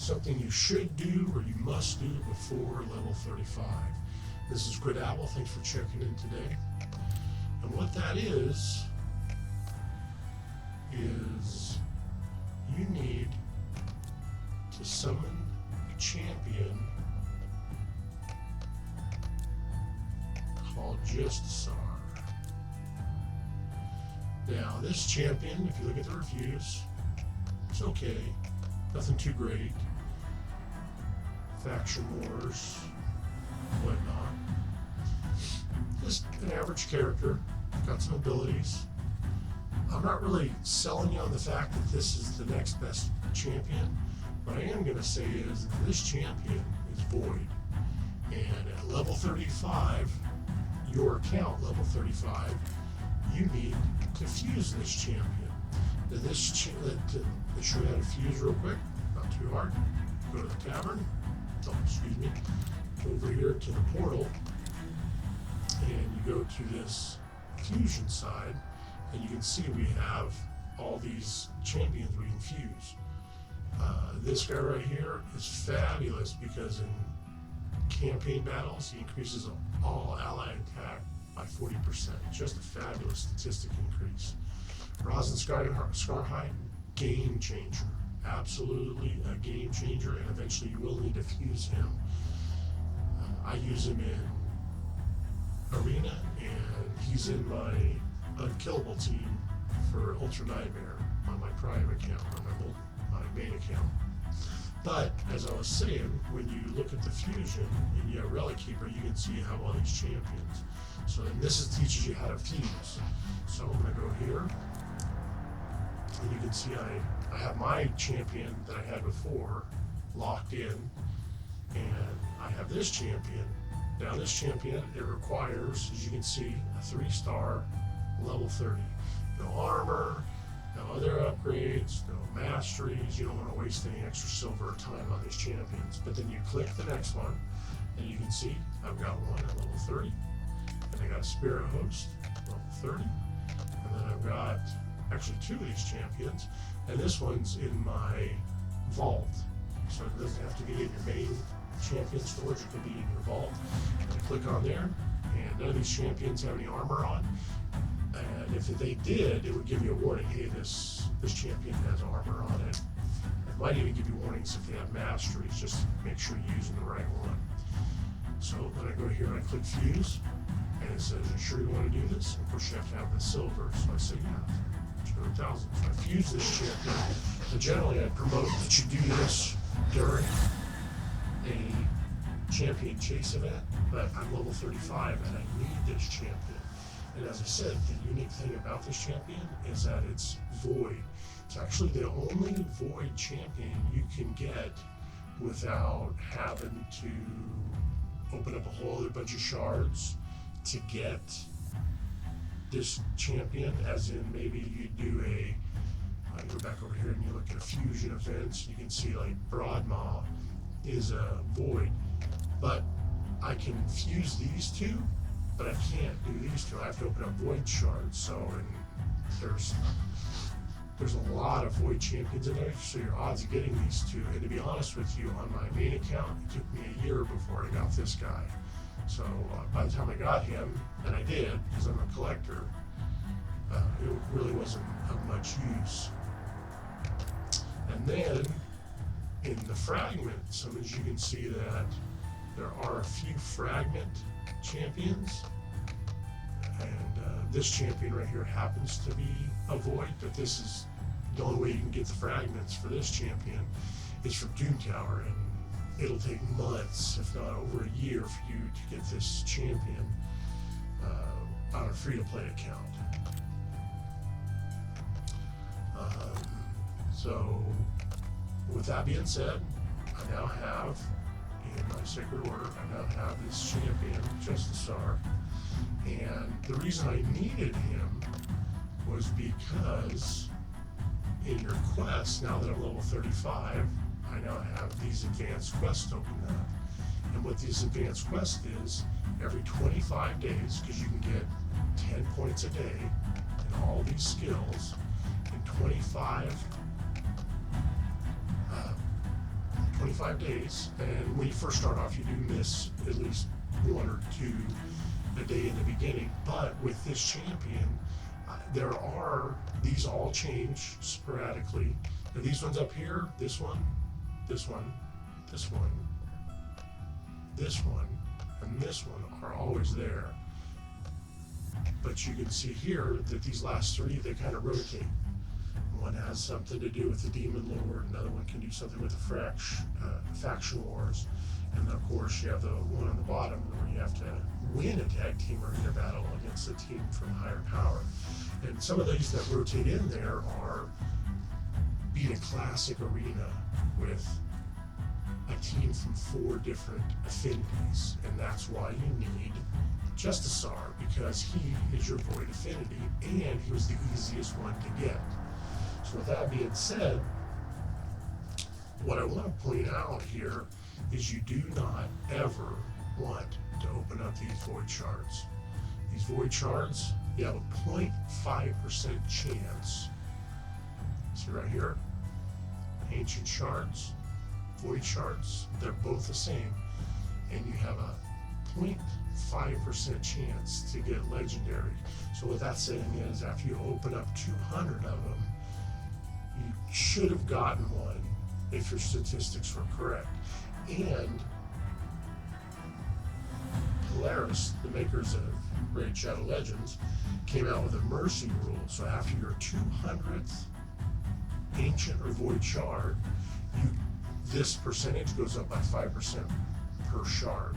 something you should do or you must do before level 35. This is FtpAthel. Thanks for checking in today. And what that is you need to summon a champion called Justisar. Now, this champion, if you look at the reviews, it's okay. Nothing too great. Faction wars, whatnot. Just an average character, got some abilities. I'm not really selling you on the fact that this is the next best champion. What I am going to say is that this champion is void. And at level 35, your account level 35, you need to fuse this champion. Now to show you how to fuse real quick, not too hard. Go to the tavern. Oh, excuse me. Go over here to the portal, and you go to this fusion side, and you can see we have all these champions we can fuse. This guy right here is fabulous because in campaign battles, he increases all allied attack by 40%. Just a fabulous statistic increase. Rosin Scarhide, game changer. Absolutely a game changer, and eventually you will need to fuse him. I use him in Arena, and he's in my unkillable team for Ultra Nightmare on my Prime account, on my main account. But, as I was saying, when you look at the fusion in your Relic Keeper, you can see you have all these champions. So then this teaches you how to fuse. So I'm going to go here, and you can see I have my champion that I had before locked in, and I have this champion. Now this champion, it requires, as you can see, a 3-star level 30. No armor, no other upgrades, no masteries. You don't want to waste any extra silver or time on these champions. But then you click the next one, and you can see I've got one at level 30, and I got a Spirit Host, level 30, and then I've got actually 2 of these champions, and this one's in my vault. So it doesn't have to be in your main champion storage, it can be in your vault. And I click on there, and none of these champions have any armor on. And if they did, it would give you a warning, hey, this champion has armor on it. It might even give you warnings if they have masteries, just make sure you're using the right one. So then I go here and I click fuse, and it says, are you sure you want to do this? Of course you have to have the silver, so I say yeah, 200,000. So I fuse this champion. So generally I promote that you do this during a champion chase event, but I'm level 35 and I need this champion. And as I said, the unique thing about this champion is that it's void. It's actually the only void champion you can get without having to open up a whole other bunch of shards to get this champion, as in maybe you do I go back over here and you look at a fusion events, you can see like Broadmaw is a void, but I can fuse these two, but I can't do these two. I have to open up void shards. So, and there's a lot of void champions in there, so your odds of getting these two, and to be honest with you, on my main account, it took me a year before I got this guy. So by the time I got him, and I did, because I'm a collector, it really wasn't of much use. And then, in the fragment summons, you can see that there are a few fragment champions, and this champion right here happens to be a void, but this is the only way you can get the fragments for this champion is from Doom Tower, and it'll take months, if not over a year, for you to get this champion on a free-to-play account. So, with that being said, I now have, in my Sacred Order, I now have this champion, Justisar, and the reason I needed him was because in your quest, now that I'm level 35, I now have these advanced quests opened up. And what these advanced quests is, every 25 days, because you can get 10 points a day in all these skills, and 25 25 days, and when you first start off, you do miss at least 1 or 2 a day in the beginning. But with this champion, these all change sporadically. Now these ones up here, this one, this one, this one, this one, and this one are always there. But you can see here that these last 3, they kind of rotate. One has something to do with the Demon Lord, another one can do something with the faction wars, and then of course you have the one on the bottom where you have to win a tag team arena battle against a team from higher power. And some of these that rotate in there are beat a classic arena with a team from 4 different affinities, and that's why you need Justisar, because he is your void affinity, and he was the easiest one to get. So with that being said, what I want to point out here is you do not ever want to open up these void shards. These void shards, you have a 0.5% chance. See right here, ancient shards, void shards, they're both the same. And you have a 0.5% chance to get legendary. So what that's saying is after you open up 200 of them, you should have gotten one if your statistics were correct. And Polaris, the makers of Raid Shadow Legends, came out with a mercy rule. So after your 200th ancient or void shard, this percentage goes up by 5% per shard.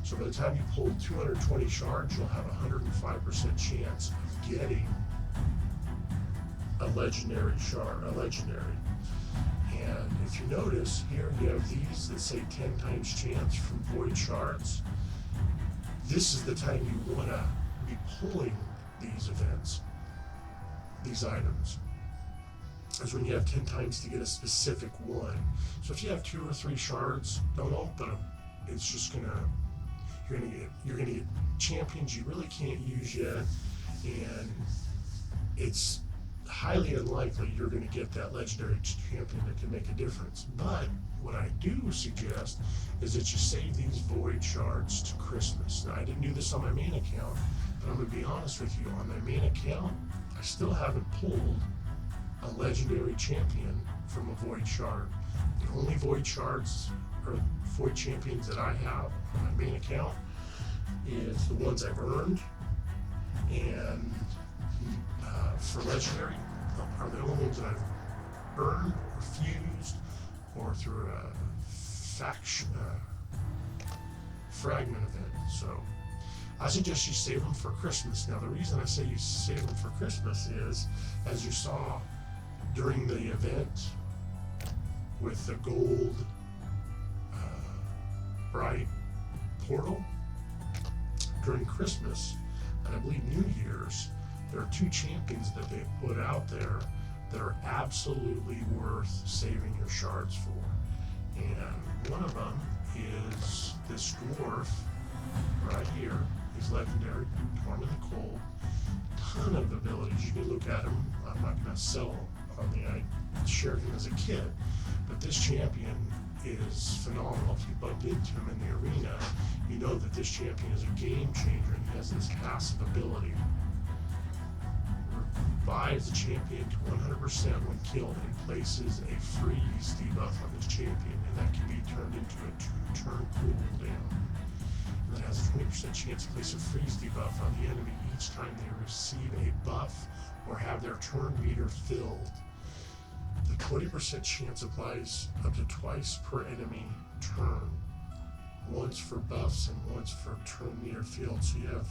So by the time you pull 220 shards, you'll have a 105% chance of getting a legendary shard, a legendary. And if you notice, here you have these that say 10 times chance from void shards. This is the time you want to be pulling these events, these items, is when you have 10 times to get a specific one. So if you have 2 or 3 shards, don't open them. It's just you're gonna get champions you really can't use yet, and it's highly unlikely you're going to get that legendary champion that can make a difference. But what I do suggest is that you save these void shards to Christmas. Now, I didn't do this on my main account, but I'm going to be honest with you. On my main account, I still haven't pulled a legendary champion from a void shard. The only void shards or void champions that I have on my main account is the ones I've earned, and for legendary are the only ones that I've earned or fused or through a fragment event. So I suggest you save them for Christmas. Now the reason I say you save them for Christmas is, as you saw during the event with the gold bright portal during Christmas, and I believe New Year's, there are 2 champions that they put out there that are absolutely worth saving your shards for. And one of them is this dwarf right here. He's legendary, Torment of the Cold. Ton of abilities. You can look at him. I'm not going to sell him on me. I shared him as a kid. But this champion is phenomenal. If you bump into him in the arena, you know that this champion is a game changer, and he has this passive ability. Revives the champion to 100% when killed and places a freeze debuff on this champion, and that can be turned into a 2-turn cooldown. And it has a 20% chance to place a freeze debuff on the enemy each time they receive a buff or have their turn meter filled. The 20% chance applies up to twice per enemy turn, once for buffs and once for turn meter filled. So you have,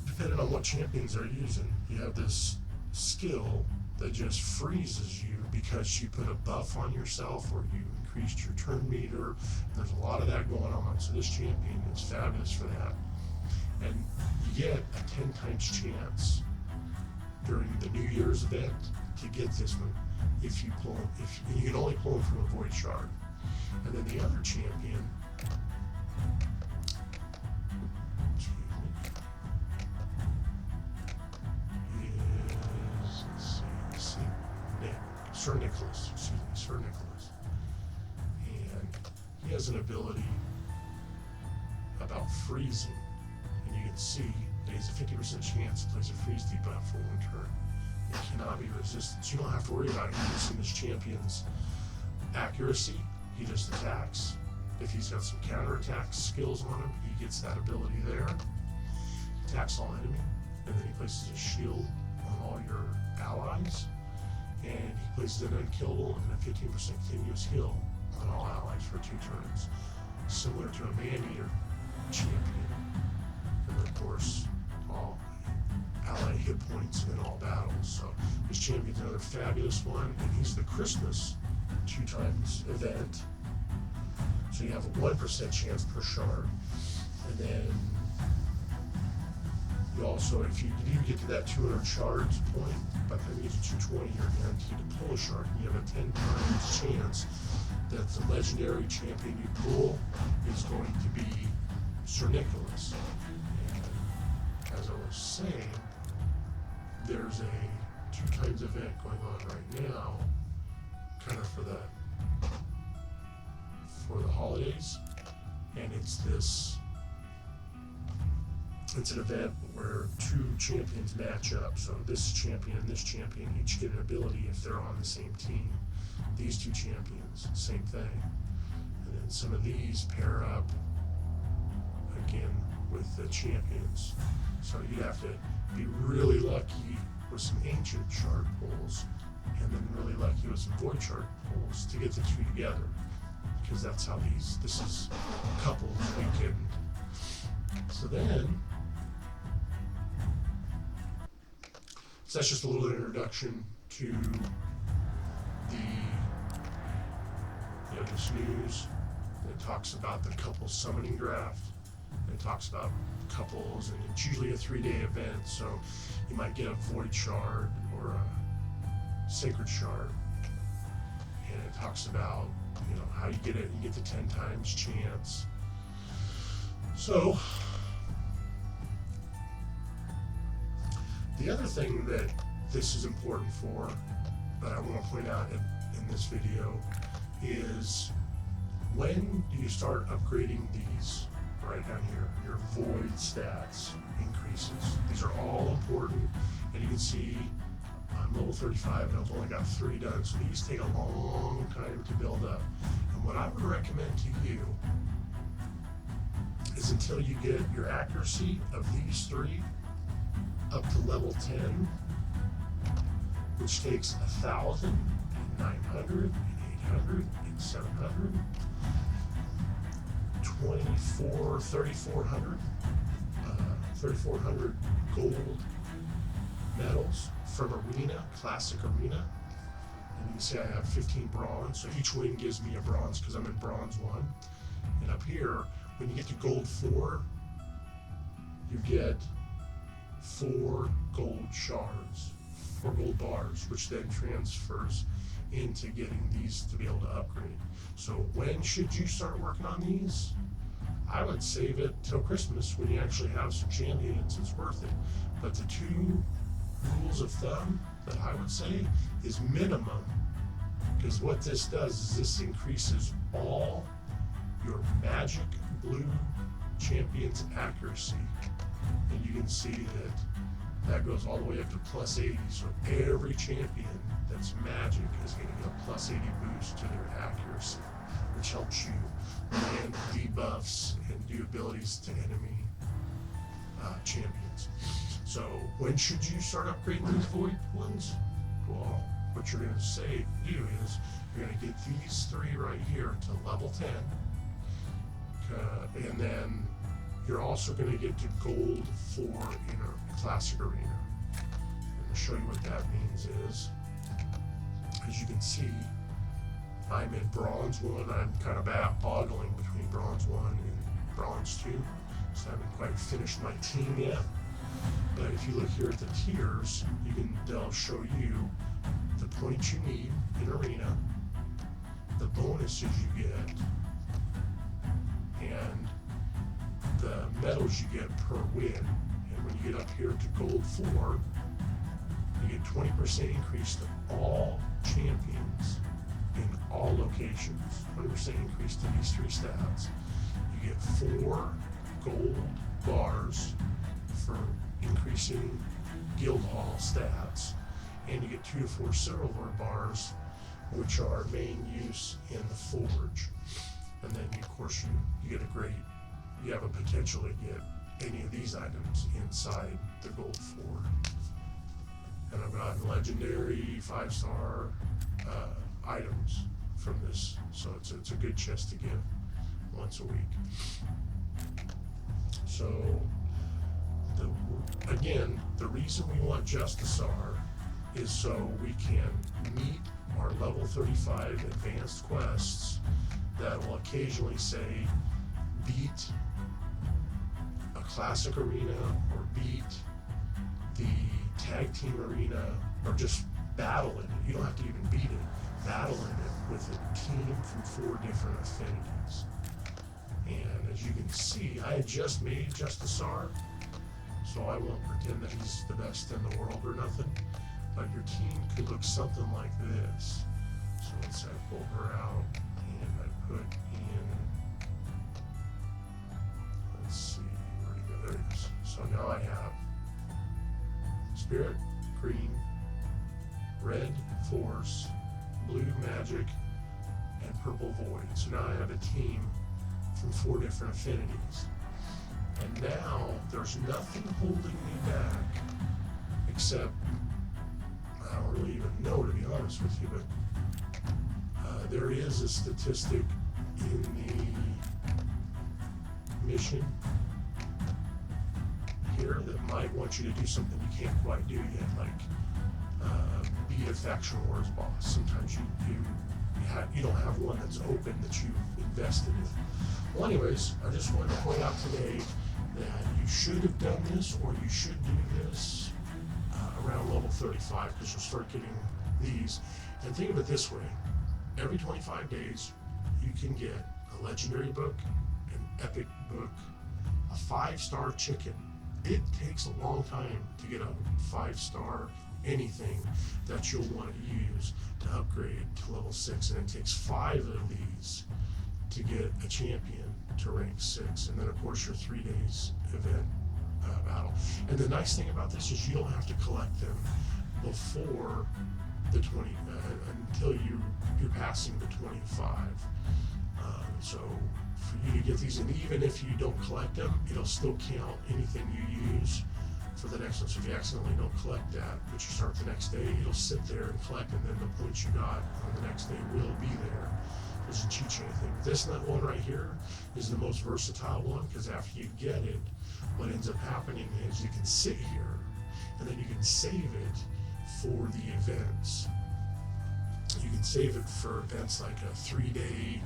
depending on what champions they're using, you have this skill that just freezes you because you put a buff on yourself or you increased your turn meter. There's a lot of that going on. So this champion is fabulous for that. And you get a 10 times chance during the New Year's event to get this one if you pull him. You can only pull him from a void shard. And then the other champion, Sir Nicholas. has an ability about freezing, and you can see that he has a 50% chance to place a freeze debuff for 1 turn. It cannot be resisted, so you don't have to worry about using this champion's accuracy. He just attacks. If he's got some counterattack skills on him, he gets that ability there. He attacks all enemy, and then he places a shield on all your allies, and he places an unkillable and a 15% continuous heal on all allies for 2 turns, similar to a man-eater champion. And then, of course, all ally hit points in all battles. So this champion's another fabulous one, and he's the Christmas 2 times event. So you have a 1% chance per shard, and then you also, if you get to that 200 shards point, by the time you get to 220, you're guaranteed to pull a shard, and you have a 10 times chance that the legendary champion you pull is going to be Sir Nicholas. And as I was saying, there's a 2 times event going on right now, kind of for the holidays, and it's an event where 2 champions match up. So this champion and this champion each get an ability if they're on the same team. These 2 champions, same thing. And then some of these pair up again with the champions. So you have to be really lucky with some ancient shard pulls, and then really lucky with some void shard pulls to get the 2 together. Because that's how this is couples weekend. So that's just a little introduction to this news. It talks about the couples summoning draft. It talks about couples, and it's usually a 3-day event, so you might get a void shard or a sacred shard. And it talks about how you get it. You get the 10 times chance. So the other thing that this is important for, that I want to point out in this video, is when do you start upgrading these? Right down here, your void stats increases. These are all important, and you can see I'm level 35 and I've only got 3 done, so these take a long time to build up. And what I would recommend to you is, until you get your accuracy of these 3 up to level 10, which takes 1,000 and 900 and 800 and 700, 3,400 gold medals from Arena, Classic Arena. And you can see I have 15 bronze, so each wing gives me a bronze because I'm in bronze 1. And up here, when you get to gold 4, you get 4 gold shards, 4 gold bars, which then transfers into getting these to be able to upgrade. So when should you start working on these? I would save it till Christmas when you actually have some champions. It's worth it. But the 2 rules of thumb that I would say is minimum, because what this does is this increases all your magic blue champions accuracy, and you can see that goes all the way up to plus 80. So every champion that's magic is going to get a plus 80 boost to their accuracy, which helps you land debuffs and do abilities to enemy champions. So when should you start upgrading these void ones? Well, what you're going to do is you're going to get these 3 right here to level 10, and then you're also going to get to gold 4 in a Classic Arena. And to show you what that means is, as you can see, I'm in bronze 1. I'm kind of boggling between bronze 1 and bronze 2, so I haven't quite finished my team yet. But if you look here at the tiers, they'll show you the points you need in Arena, the bonuses you get, and the medals you get per win. And when you get up here to gold 4, you get 20% increase to all champions in all locations, 100% increase to these 3 stats. You get 4 gold bars for increasing guild hall stats, and you get 2 to 4 silver bars, which are main use in the forge. And then, of course, you have a potential to get any of these items inside the gold forge. And I've got legendary 5-star items from this, so it's a good chest to get once a week. So again, the reason we want Justisar is so we can meet our level 35 advanced quests that will occasionally say beat a classic arena or beat the tag team arena, or just battle in it. You don't have to even beat it. Battle in it with a team from 4 different affinities. And as you can see, I had just made Justisar, so I won't pretend that he's the best in the world or nothing, but your team could look something like this. So let's say I pull her out and I put in, let's see, where to go, there it is. So now I have Spirit, Green, Red, Force, Blue, Magic, and Purple, Void. So now I have a team from 4 different affinities. And now there's nothing holding me back except, I don't really even know, to be honest with you, but there is a statistic in the mission here that might want you to do something you can't quite do yet, like beat a faction wars boss. Sometimes you don't have one that's open that you've invested in. Well, anyways, I just wanted to point out today that you should have done this, or you should do this around level 35, because you'll start getting these. And think of it this way: every 25 days, you can get a legendary book, an epic book, a 5-star chicken. It takes a long time to get a 5-star anything that you'll want to use to upgrade to level 6, and it takes 5 of these to get a champion to rank 6, and then of course your 3 days event battle. And the nice thing about this is you don't have to collect them before the 20 until you're passing the 25. So for you to get these, and even if you don't collect them, it'll still count anything you use for the next one. So if you accidentally don't collect that, but you start the next day, it'll sit there and collect, and then the points you got on the next day will be there. It doesn't cheat you anything. This one right here is the most versatile one, because after you get it, what ends up happening is you can sit here, and then you can save it for the events. You can save it for events like a 3-day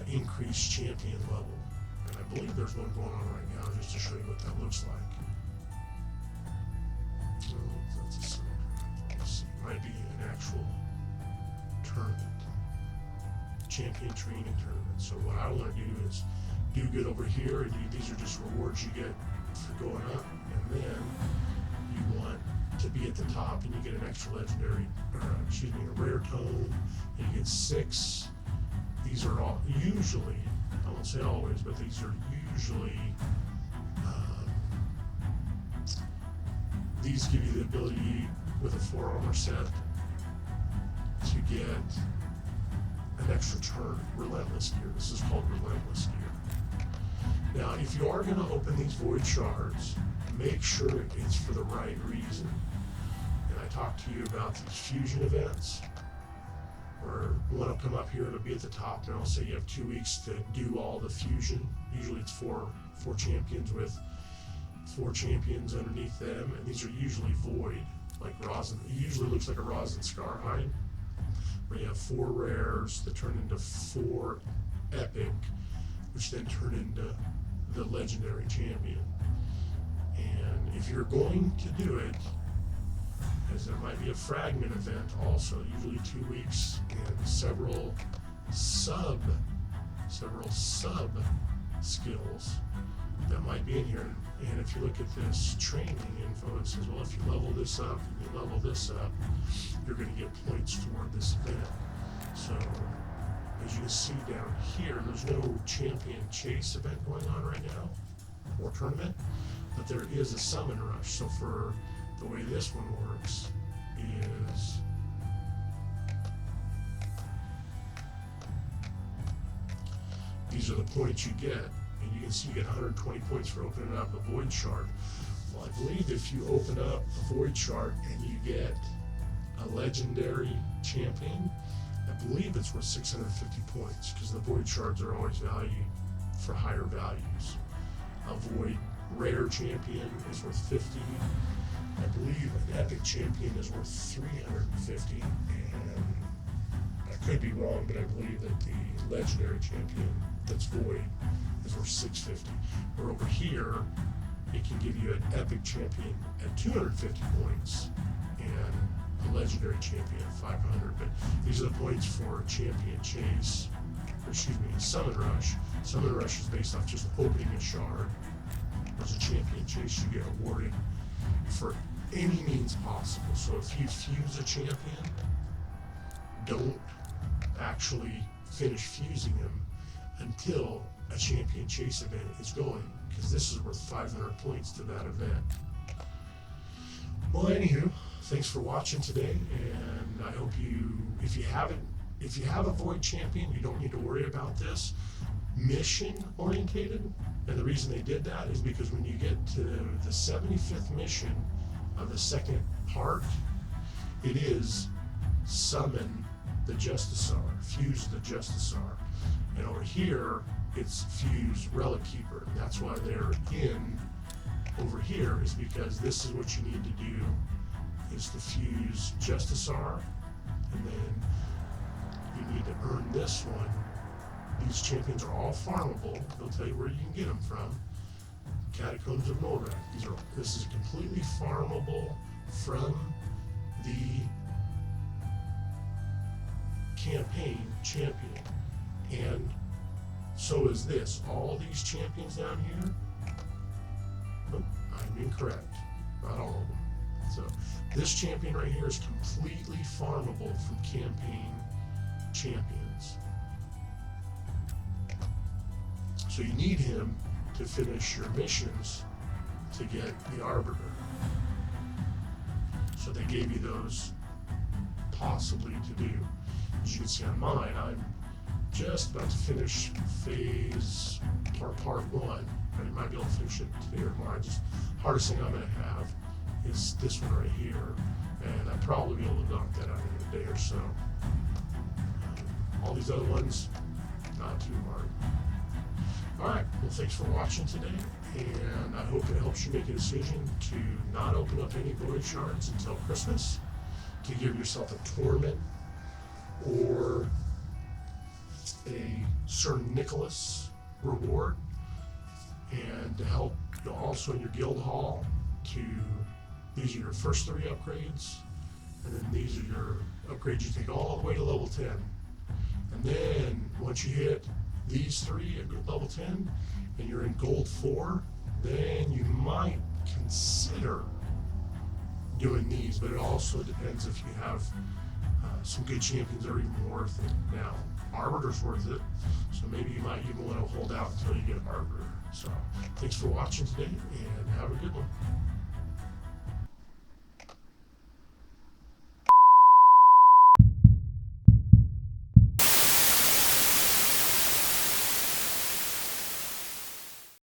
increased champion level. And I believe there's one going on right now, just to show you what that looks like. Let's see, might be an actual tournament. Champion training tournament. So what I want to do is do good over here, and these are just rewards you get for going up, and then you want to be at the top, and you get an extra legendary, a rare tome, and you get 6. These are all usually, I won't say always, but these are usually, these give you the ability with a 4 armor set to get an extra turn, Relentless Gear. This is called Relentless Gear. Now, if you are going to open these void shards, make sure it's for the right reason. And I talked to you about these fusion events, where one will come up here, it'll be at the top, and I'll say you have 2 weeks to do all the fusion. Usually it's four champions with 4 champions underneath them, and these are usually void, like rosin. It usually looks like a rosin Scarhide, where you have 4 rares that turn into 4 epic, which then turn into the legendary champion. And if you're going to do it, as there might be a fragment event also, usually 2 weeks, and several sub skills that might be in here. And if you look at this training info, it says, well, if you level this up and you level this up, you're going to get points toward this event. So as you can see down here, there's no champion chase event going on right now, or tournament, but there is a summon rush. So for the way this one works is these are the points you get, and you can see you get 120 points for opening up a void shard. Well, I believe if you open up a void shard and you get a legendary champion, I believe it's worth 650 points, because the void shards are always valued for higher values. A void rare champion is worth 50. I believe an epic champion is worth 350, and I could be wrong, but I believe that the legendary champion that's void is worth 650. Or over here, it can give you an epic champion at 250 points and a legendary champion at 500. But these are the points for champion chase, or excuse me, summon rush. Summon rush is based off just opening a shard. As a champion chase, you get awarded for any means possible. So if you fuse a champion, don't actually finish fusing him until a champion chase event is going, because this is worth 500 points to that event. Well, anywho, thanks for watching today, and I hope if you have a void champion, you don't need to worry about this. Mission orientated, and the reason they did that is because when you get to the 75th mission of the second part, it is summon the Justisar, fuse the Justisar. And over here, it's fuse Relic Keeper. That's why they're in over here, is because this is what you need to do, is to fuse Justisar, and then you need to earn this one. These champions are all farmable. They'll tell you where you can get them from. Catacombs of Norak. This is completely farmable from the campaign champion. And so is this. All these champions down here, oh, I'm incorrect. Not all of them. So this champion right here is completely farmable from campaign champions. So you need him to finish your missions to get the Arbiter. So they gave you those possibly to do. As you can see on mine, I'm just about to finish phase part 1. I might be able to finish it today or tomorrow. Just hardest thing I'm going to have is this one right here, and I'll probably be able to knock that out in a day or so. All these other ones, not too hard. Alright, well, thanks for watching today, and I hope it helps you make a decision to not open up any void shards until Christmas, to give yourself a tournament or a Sir Nicholas reward, and to help also in your guild hall these are your first 3 upgrades, and then these are your upgrades you take all the way to level 10. And then once you hit these 3 at level 10 and you're in gold 4, then you might consider doing these, but it also depends if you have some good champions that are even worth it. Now, Arbiter's worth it, so maybe you might even want to hold out until you get Arbiter. So thanks for watching today, and have a good one.